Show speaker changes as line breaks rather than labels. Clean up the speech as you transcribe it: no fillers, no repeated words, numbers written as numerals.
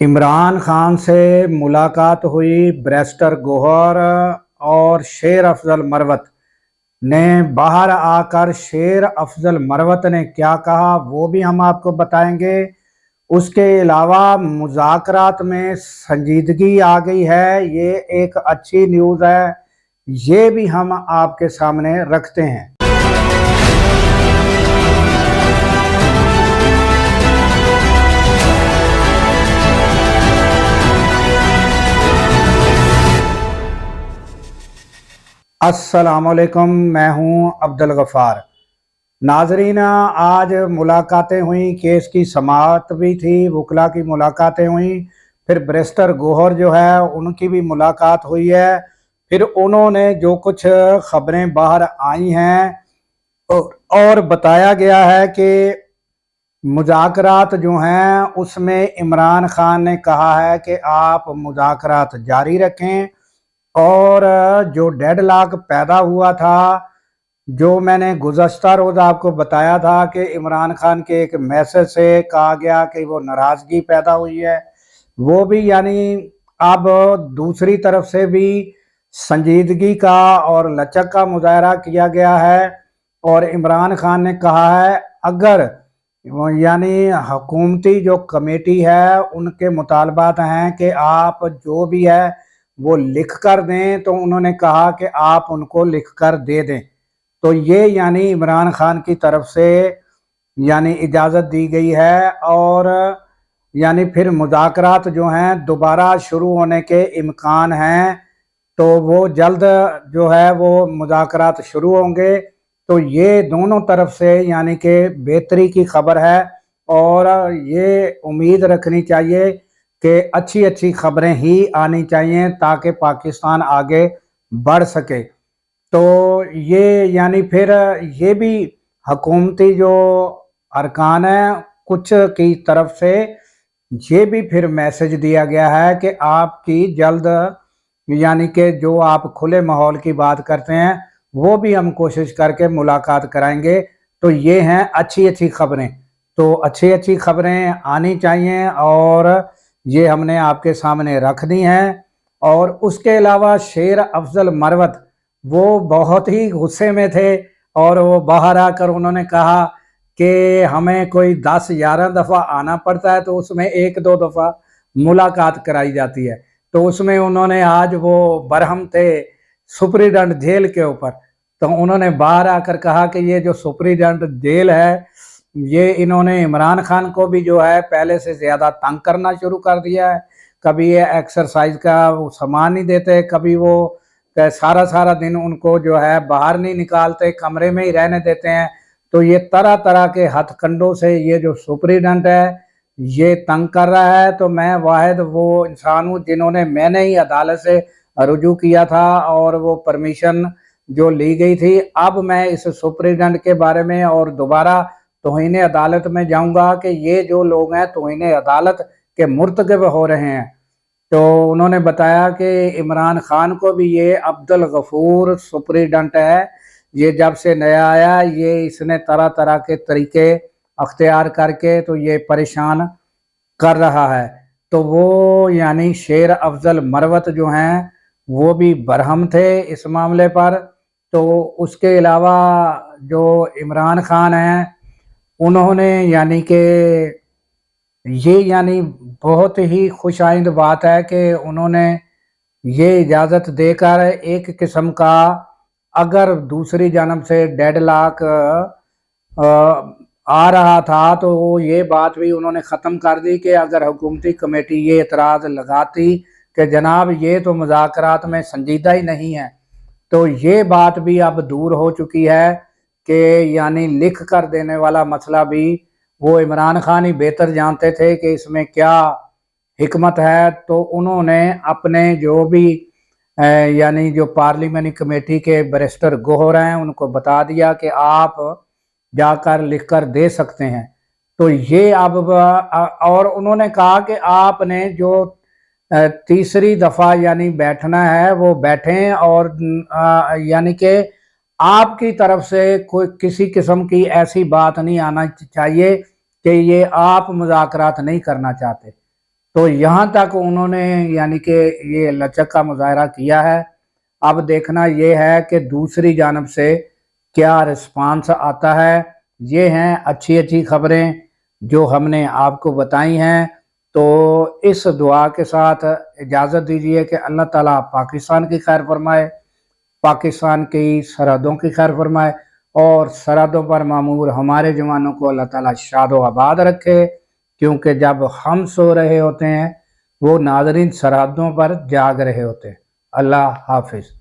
इमरान खान से मुलाकात हुई बैरिस्टर गौहर और शेर अफजल मरवत ने। बाहर आकर शेर अफजल मरवत ने क्या कहा वो भी हम आपको बताएंगे। उसके अलावा मुज़ाकरात में संजीदगी आ गई है, ये एक अच्छी न्यूज़ है, ये भी हम आपके सामने रखते हैं। अस्सलामुअलैकुम, मैं हूं अब्दुल गफ़ार। नाजरीन, आज मुलाकातें हुई, केस की समाअत भी थी, वकला की मुलाकातें हुई, फिर बैरिस्टर गौहर जो है उनकी भी मुलाकात हुई है। फिर उन्होंने जो कुछ खबरें बाहर आई हैं और बताया गया है कि मुज़ाकरात जो हैं उसमें इमरान खान ने कहा है कि आप मुज़ाकरात जारी रखें। और जो डेडलॉक पैदा हुआ था, जो मैंने गुज़श्ता रोज़ आपको बताया था कि इमरान खान के एक मैसेज से कहा गया कि वो नाराज़गी पैदा हुई है, वो भी यानी अब दूसरी तरफ से भी संजीदगी का और लचक का मुजाहरा किया गया है। और इमरान खान ने कहा है अगर यानी हुकूमती जो कमेटी है उनके मुतालबात हैं कि आप जो भी है वो लिख कर दें, तो उन्होंने कहा कि आप उनको लिख कर दे दें। तो ये यानी इमरान खान की तरफ से यानी इजाज़त दी गई है। और यानी फिर मुज़ाकरात जो हैं दोबारा शुरू होने के इम्कान हैं, तो वो जल्द जो है वो मुज़ाकरात शुरू होंगे। तो ये दोनों तरफ से यानी कि बेहतरी की खबर है और ये उम्मीद रखनी चाहिए कि अच्छी अच्छी खबरें ही आनी चाहिए ताकि पाकिस्तान आगे बढ़ सके। तो ये यानी फिर ये भी हुकूमती जो अरकान हैं कुछ की तरफ से ये भी फिर मैसेज दिया गया है कि आपकी जल्द यानी कि जो आप खुले माहौल की बात करते हैं वो भी हम कोशिश करके मुलाकात कराएंगे। तो ये हैं अच्छी अच्छी खबरें, तो अच्छी अच्छी खबरें आनी चाहिए और ये हमने आपके सामने रख दी हैं। और उसके अलावा शेर अफजल मरवत वो बहुत ही गुस्से में थे और वो बाहर आकर उन्होंने कहा कि हमें कोई 10-11 दफ़ा आना पड़ता है तो उसमें 1-2 दफ़ा मुलाकात कराई जाती है। तो उसमें उन्होंने आज वो बरहम थे सुप्रीडेंट जेल के ऊपर, तो उन्होंने बाहर आकर कहा कि ये जो सुप्रीडेंट जेल है ये इन्होंने इमरान खान को भी जो है पहले से ज़्यादा तंग करना शुरू कर दिया है। कभी ये एक्सरसाइज का वो सामान नहीं देते, कभी वो सारा सारा दिन उनको जो है बाहर नहीं निकालते, कमरे में ही रहने देते हैं। तो ये तरह तरह के हथकंडों से ये जो सुप्रीडेंट है ये तंग कर रहा है। तो मैं वाहिद वो इंसान हूँ जिन्होंने मैंने ही अदालत से रुजू किया था और वो परमिशन जो ली गई थी। अब मैं इस सुप्रीडेंट के बारे में और दोबारा तौहीन अदालत में जाऊंगा कि ये जो लोग हैं तौहीन अदालत के मुर्तकब हो रहे हैं। तो उन्होंने बताया कि इमरान खान को भी ये अब्दुल गफूर सुप्रीडेंट है, ये जब से नया आया ये इसने तरह तरह के तरीके अख्तियार करके तो ये परेशान कर रहा है। तो वो यानी शेर अफजल मरवत जो हैं वो भी बरहम थे इस मामले पर। तो उसके अलावा जो इमरान खान हैं उन्होंने यानी कि ये यानी बहुत ही खुशाइंद बात है कि उन्होंने ये इजाज़त देकर एक किस्म का अगर दूसरी जानब से डेडलॉक आ रहा था तो ये बात भी उन्होंने ख़त्म कर दी कि अगर हुकूमती कमेटी ये एतराज़ लगाती कि जनाब ये तो मुज़ाकरात में संजीदा ही नहीं है, तो ये बात भी अब दूर हो चुकी है कि यानी लिख कर देने वाला मसला भी वो इमरान खान ही बेहतर जानते थे कि इसमें क्या हिकमत है। तो उन्होंने अपने जो भी यानी जो पार्लियामेंट्री कमेटी के बैरिस्टर गौहर हैं उनको बता दिया कि आप जाकर लिख कर दे सकते हैं। तो ये अब और उन्होंने कहा कि आपने जो तीसरी दफ़ा यानी बैठना है वो बैठें और यानी कि आपकी तरफ से कोई किसी किस्म की ऐसी बात नहीं आना चाहिए कि ये आप मुज़ाकरात नहीं करना चाहते। तो यहाँ तक उन्होंने यानी कि ये लचक का मुजाहरा किया है। अब देखना ये है कि दूसरी जानब से क्या रिस्पांस आता है। ये हैं अच्छी अच्छी खबरें जो हमने आपको बताई हैं। तो इस दुआ के साथ इजाज़त दीजिए कि अल्लाह ताला पाकिस्तान की खैर फरमाए, पाकिस्तान की सरहदों की खैर फरमाए और सरहदों पर मामूर हमारे जवानों को अल्लाह ताला शादो आबाद रखे, क्योंकि जब हम सो रहे होते हैं वो नाज़रीन सरहदों पर जाग रहे होते हैं। अल्लाह हाफिज़।